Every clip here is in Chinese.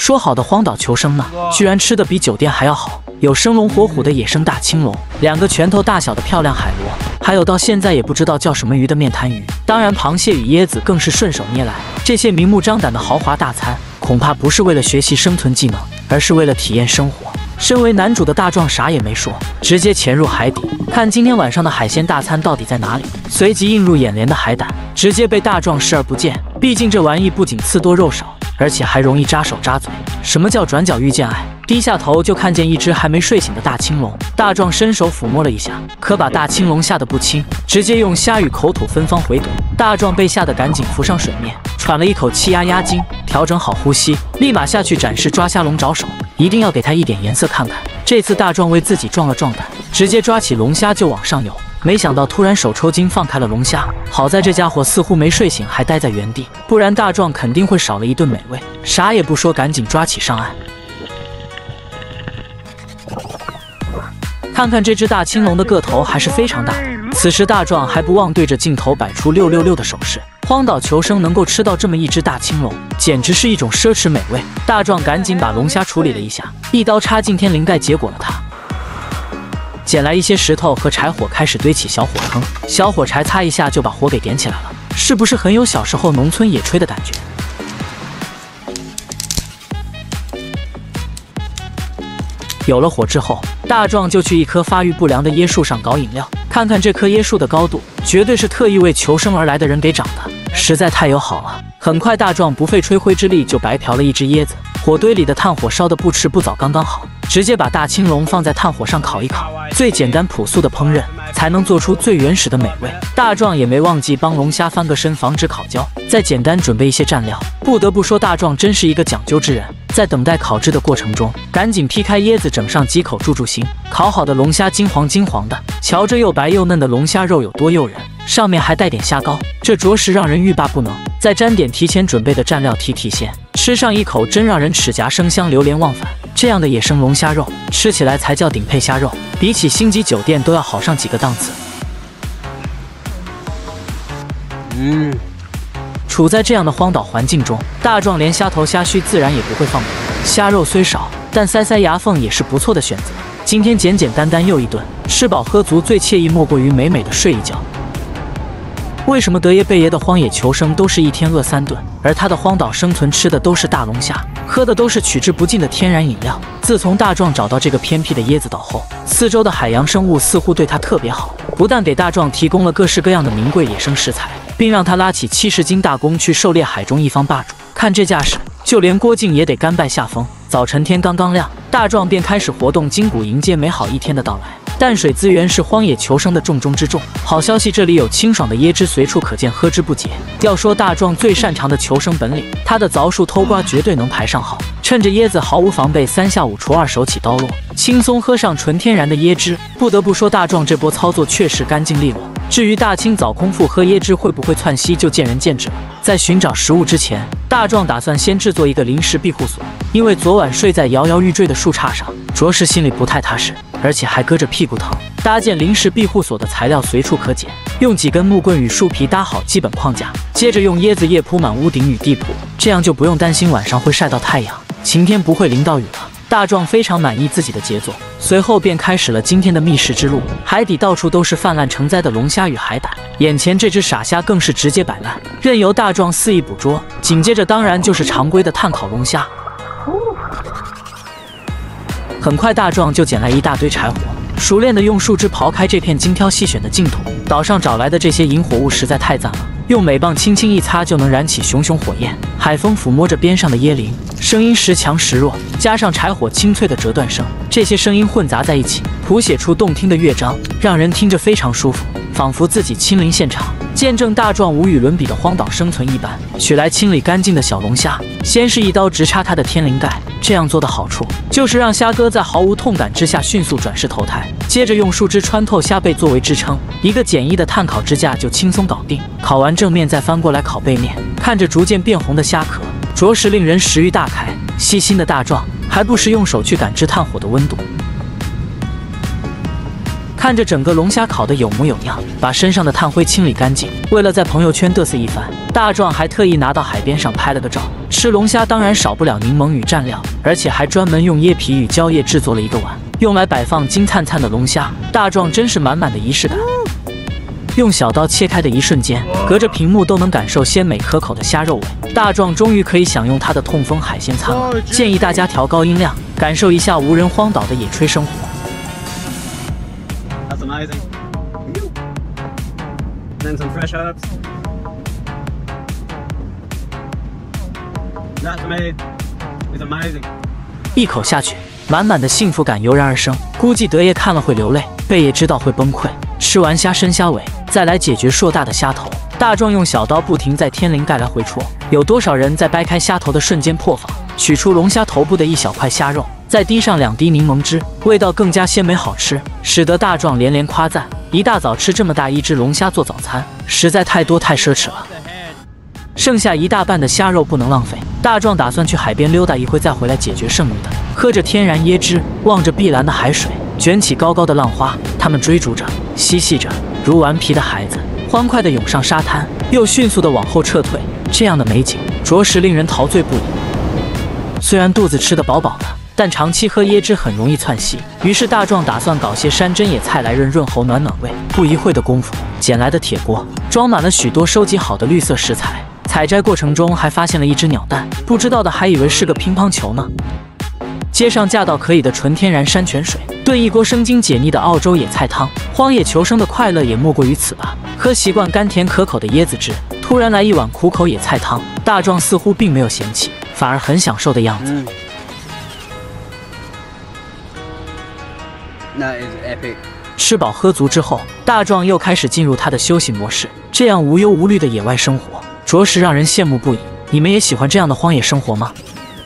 说好的荒岛求生呢？居然吃的比酒店还要好，有生龙活虎的野生大青龙，2个拳头大小的漂亮海螺，还有到现在也不知道叫什么鱼的面瘫鱼，当然螃蟹与椰子更是顺手捏来。这些明目张胆的豪华大餐，恐怕不是为了学习生存技能，而是为了体验生活。身为男主的大壮啥也没说，直接潜入海底，看今天晚上的海鲜大餐到底在哪里。随即映入眼帘的海胆，直接被大壮视而不见。毕竟这玩意不仅刺多肉少，而且还容易扎手扎嘴。什么叫转角遇见爱？低下头就看见一只还没睡醒的大青龙，大壮伸手抚摸了一下，可把大青龙吓得不轻，直接用虾与口吐芬芳回堵。大壮被吓得赶紧浮上水面，喘了一口气压惊，调整好呼吸，立马下去展示抓虾龙爪手，一定要给他一点颜色看看。这次大壮为自己壮了壮胆，直接抓起龙虾就往上游。没想到突然手抽筋放开了龙虾，好在这家伙似乎没睡醒，还待在原地，不然大壮肯定会少了一顿美味。啥也不说，赶紧抓起上岸。看看这只大青龙的个头还是非常大的，此时大壮还不忘对着镜头摆出666的手势。荒岛求生能够吃到这么一只大青龙，简直是一种奢侈美味。大壮赶紧把龙虾处理了一下，一刀插进天灵盖，结果了它。捡来一些石头和柴火，开始堆起小火坑，小火柴擦一下就把火给点起来了，是不是很有小时候农村野炊的感觉？有了火之后，大壮就去一棵发育不良的椰树上搞饮料。看看这棵椰树的高度，绝对是特意为求生而来的人给长的，实在太友好了。很快，大壮不费吹灰之力就白嫖了一只椰子，火堆里的炭火烧得不迟不早，刚刚好，直接把大青龙放在炭火上烤一烤。最简单朴素的烹饪，才能做出最原始的美味。大壮也没忘记帮龙虾翻个身，防止烤焦，再简单准备一些蘸料。不得不说，大壮真是一个讲究之人。在等待烤制的过程中，赶紧劈开椰子，整上几口助兴。烤好的龙虾金黄金黄的，瞧着又白又嫩的龙虾肉有多诱人，上面还带点虾膏，这着实让人欲罢不能。再沾点提前准备的蘸料提鲜，吃上一口真让人齿颊生香，流连忘返。这样的野生龙虾肉，吃起来才叫顶配虾肉，比起星级酒店都要好上几个档次。处在这样的荒岛环境中，大壮连虾头虾须自然也不会放过。虾肉虽少，但塞牙缝也是不错的选择。今天简简单单又一顿，吃饱喝足，最惬意莫过于美美的睡一觉。为什么德爷贝爷的荒野求生都是一天饿3顿，而他的荒岛生存吃的都是大龙虾，喝的都是取之不尽的天然饮料？自从大壮找到这个偏僻的椰子岛后，四周的海洋生物似乎对他特别好，不但给大壮提供了各式各样的名贵野生食材，并让他拉起70斤大弓去狩猎海中一方霸主。看这架势，就连郭靖也得甘拜下风。早晨天刚刚亮，大壮便开始活动筋骨，迎接美好一天的到来。淡水资源是荒野求生的重中之重。好消息，这里有清爽的椰汁随处可见，喝之不竭。要说大壮最擅长的求生本领，他的凿树偷瓜绝对能排上号。趁着椰子毫无防备，3下5除2手起刀落，轻松喝上纯天然的椰汁。不得不说，大壮这波操作确实干净利落。至于大清早空腹喝椰汁会不会窜稀，就见仁见智了。在寻找食物之前，大壮打算先制作一个临时庇护所，因为昨晚睡在摇摇欲坠的树杈上，着实心里不太踏实，而且还搁着屁股疼。搭建临时庇护所的材料随处可捡，用几根木棍与树皮搭好基本框架，接着用椰子叶铺满屋顶与地铺，这样就不用担心晚上会晒到太阳，晴天不会淋到雨了。大壮非常满意自己的杰作，随后便开始了今天的觅食之路。海底到处都是泛滥成灾的龙虾与海胆，眼前这只傻虾更是直接摆烂，任由大壮肆意捕捉。紧接着当然就是常规的炭烤龙虾。很快大壮就捡来一大堆柴火，熟练的用树枝刨开这片精挑细选的净土。岛上找来的这些引火物实在太赞了，用镁棒轻轻一擦就能燃起熊熊火焰。海风抚摸着边上的椰林，声音时强时弱，加上柴火清脆的折断声，这些声音混杂在一起，谱写出动听的乐章，让人听着非常舒服，仿佛自己亲临现场，见证大壮无与伦比的荒岛生存一般。取来清理干净的小龙虾，先是一刀直插它的天灵盖，这样做的好处就是让虾哥在毫无痛感之下迅速转世投胎。接着用树枝穿透虾背作为支撑，一个简易的炭烤支架就轻松搞定。烤完正面再翻过来烤背面，看着逐渐变红的虾壳，着实令人食欲大开。细心的大壮还不时用手去感知炭火的温度。看着整个龙虾烤得有模有样，把身上的炭灰清理干净。为了在朋友圈嘚瑟一番，大壮还特意拿到海边上拍了个照，吃龙虾当然少不了柠檬与蘸料，而且还专门用椰皮与蕉叶制作了一个碗，用来摆放金灿灿的龙虾。大壮真是满满的仪式感。用小刀切开的一瞬间，隔着屏幕都能感受鲜美可口的虾肉味。大壮终于可以享用他的痛风海鲜餐了。建议大家调高音量，感受一下无人荒岛的野炊生活。That's amazing. And then some fresh herbs. That to me is amazing. 一口下去，满满的幸福感油然而生。估计德爷看了会流泪，贝爷知道会崩溃。吃完虾身虾尾，再来解决硕大的虾头。大壮用小刀不停在天灵盖来回戳，有多少人在掰开虾头的瞬间破防，取出龙虾头部的一小块虾肉，再滴上2滴柠檬汁，味道更加鲜美好吃，使得大壮连连夸赞。一大早吃这么大一只龙虾做早餐，实在太多太奢侈了。剩下一大半的虾肉不能浪费，大壮打算去海边溜达一会，再回来解决剩余的。喝着天然椰汁，望着碧蓝的海水，卷起高高的浪花，他们追逐着，嬉戏着，如顽皮的孩子，欢快地涌上沙滩，又迅速地往后撤退。这样的美景，着实令人陶醉不已。虽然肚子吃得饱饱的，但长期喝椰汁很容易窜稀，于是大壮打算搞些山珍野菜来润润喉暖暖胃。不一会的功夫，捡来的铁锅装满了许多收集好的绿色食材。采摘过程中还发现了一只鸟蛋，不知道的还以为是个乒乓球呢。接上架到可以的纯天然山泉水，炖一锅生津解腻的澳洲野菜汤。荒野求生的快乐也莫过于此吧。喝习惯甘甜可口的椰子汁，突然来一碗苦口野菜汤，大壮似乎并没有嫌弃，反而很享受的样子。That is epic. 吃饱喝足之后，大壮又开始进入他的休息模式。这样无忧无虑的野外生活，着实让人羡慕不已。你们也喜欢这样的荒野生活吗？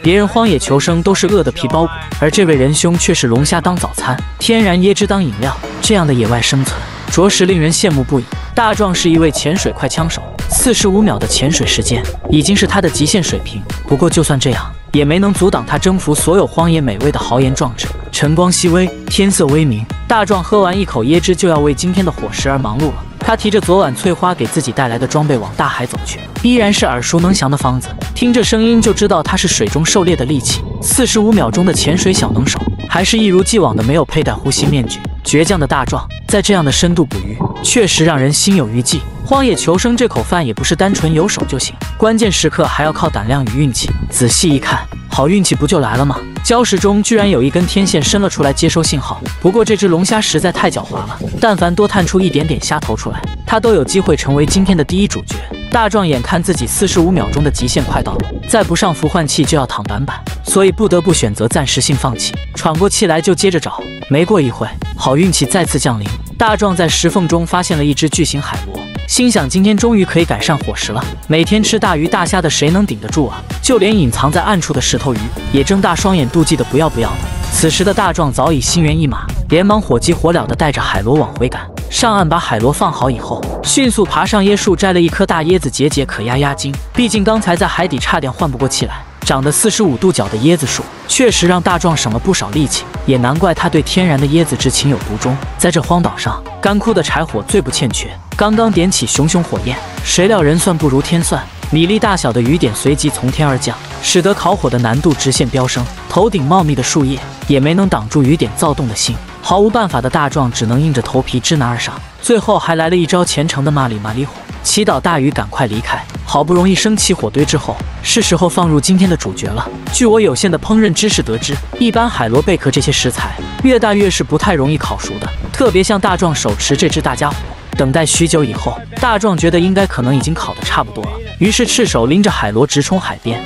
别人荒野求生都是饿得皮包骨，而这位仁兄却是龙虾当早餐，天然椰汁当饮料，这样的野外生存，着实令人羡慕不已。大壮是一位潜水快枪手，45秒的潜水时间已经是他的极限水平。不过就算这样，也没能阻挡他征服所有荒野美味的豪言壮志。晨光熹微，天色微明，大壮喝完一口椰汁，就要为今天的伙食而忙碌了。他提着昨晚翠花给自己带来的装备往大海走去，依然是耳熟能详的方子，听着声音就知道他是水中狩猎的利器。45秒钟的潜水小能手，还是一如既往的没有佩戴呼吸面具。倔强的大壮在这样的深度捕鱼，确实让人心有余悸。荒野求生这口饭也不是单纯有手就行，关键时刻还要靠胆量与运气。仔细一看，好运气不就来了吗？礁石中居然有一根天线伸了出来接收信号。不过这只龙虾实在太狡猾了，但凡多探出一点点虾头出来，它都有机会成为今天的第一主角。大壮眼看自己45秒钟的极限快到了，再不上孵换器就要躺板板，所以不得不选择暂时性放弃。喘过气来就接着找。没过一会，好运气再次降临，大壮在石缝中发现了一只巨型海螺，心想今天终于可以改善伙食了。每天吃大鱼大虾的谁能顶得住啊？就连隐藏在暗处的石头鱼也睁大双眼妒忌的不要不要的。此时的大壮早已心猿意马，连忙火急火燎地带着海螺往回赶。上岸把海螺放好以后，迅速爬上椰树摘了一颗大椰子解解渴压压惊。毕竟刚才在海底差点换不过气来，长得45度角的椰子树确实让大壮省了不少力气，也难怪他对天然的椰子汁情有独钟。在这荒岛上，干枯的柴火最不欠缺，刚刚点起熊熊火焰，谁料人算不如天算，米粒大小的雨点随即从天而降，使得烤火的难度直线飙升。头顶茂密的树叶也没能挡住雨点躁动的心，毫无办法的大壮只能硬着头皮知难而上。最后还来了一招虔诚的麻里麻里火，祈祷大鱼赶快离开。好不容易升起火堆之后，是时候放入今天的主角了。据我有限的烹饪知识得知，一般海螺、贝壳这些食材越大越是不太容易烤熟的，特别像大壮手持这只大家伙。等待许久以后，大壮觉得应该可能已经烤得差不多了，于是赤手拎着海螺直冲海边。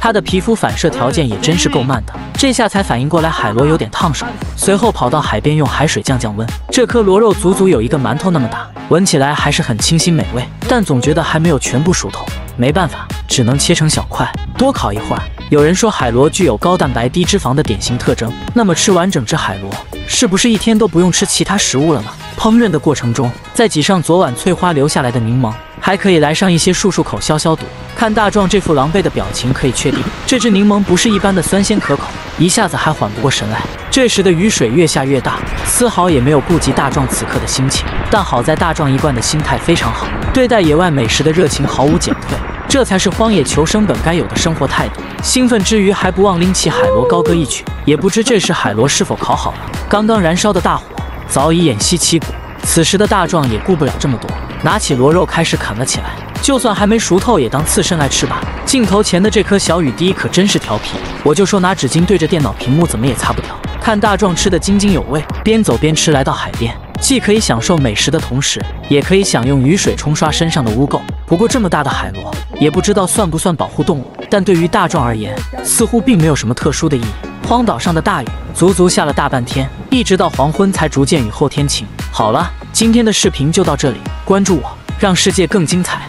他的皮肤反射条件也真是够慢的，这下才反应过来海螺有点烫手，随后跑到海边用海水降降温。这颗螺肉足足有一个馒头那么大，闻起来还是很清新美味，但总觉得还没有全部熟透。没办法，只能切成小块，多烤一会儿。有人说海螺具有高蛋白低脂肪的典型特征，那么吃完整只海螺，是不是一天都不用吃其他食物了呢？烹饪的过程中，再挤上昨晚翠花留下来的柠檬，还可以来上一些漱漱口消消毒。看大壮这副狼狈的表情，可以确定这只柠檬不是一般的酸鲜可口，一下子还缓不过神来。这时的雨水越下越大，丝毫也没有顾及大壮此刻的心情。但好在大壮一贯的心态非常好，对待野外美食的热情毫无减退，这才是荒野求生本该有的生活态度。兴奋之余，还不忘拎起海螺高歌一曲。也不知这时海螺是否烤好了，刚刚燃烧的大火早已偃息旗鼓。此时的大壮也顾不了这么多，拿起螺肉开始啃了起来。就算还没熟透，也当刺身来吃吧。镜头前的这颗小雨滴可真是调皮，我就说拿纸巾对着电脑屏幕怎么也擦不掉。看大壮吃得津津有味，边走边吃，来到海边，既可以享受美食的同时，也可以享用雨水冲刷身上的污垢。不过这么大的海螺，也不知道算不算保护动物，但对于大壮而言，似乎并没有什么特殊的意义。荒岛上的大雨足足下了大半天，一直到黄昏才逐渐雨后天晴。好了，今天的视频就到这里，关注我，让世界更精彩。